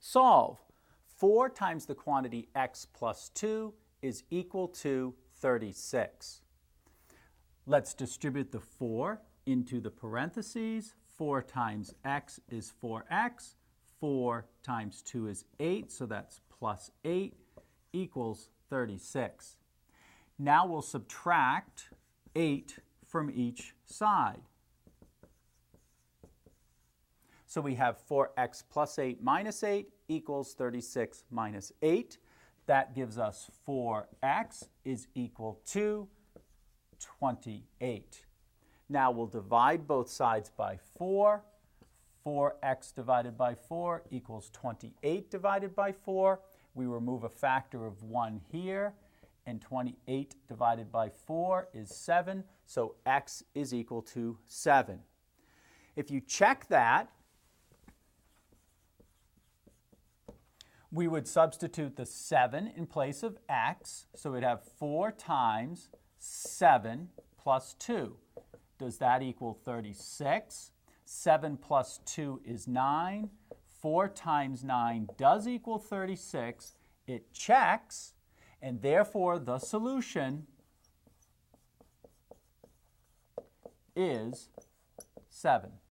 Solve. 4 times the quantity x plus 2 is equal to 36. Let's distribute the 4 into the parentheses. 4 times x is 4x. 4 times 2 is 8, so that's plus 8 equals 36. Now we'll subtract 8 from each side. So we have 4x plus 8 minus 8 equals 36 minus 8. That gives us 4x is equal to 28. Now we'll divide both sides by 4. 4x divided by 4 equals 28 divided by 4. We remove a factor of 1 here, and 28 divided by 4 is 7, so x is equal to 7. If you check that, we would substitute the 7 in place of x, so we'd have 4 times 7 plus 2. Does that equal 36? 7 plus 2 is 9. 4 times 9 does equal 36. It checks, and therefore the solution is 7.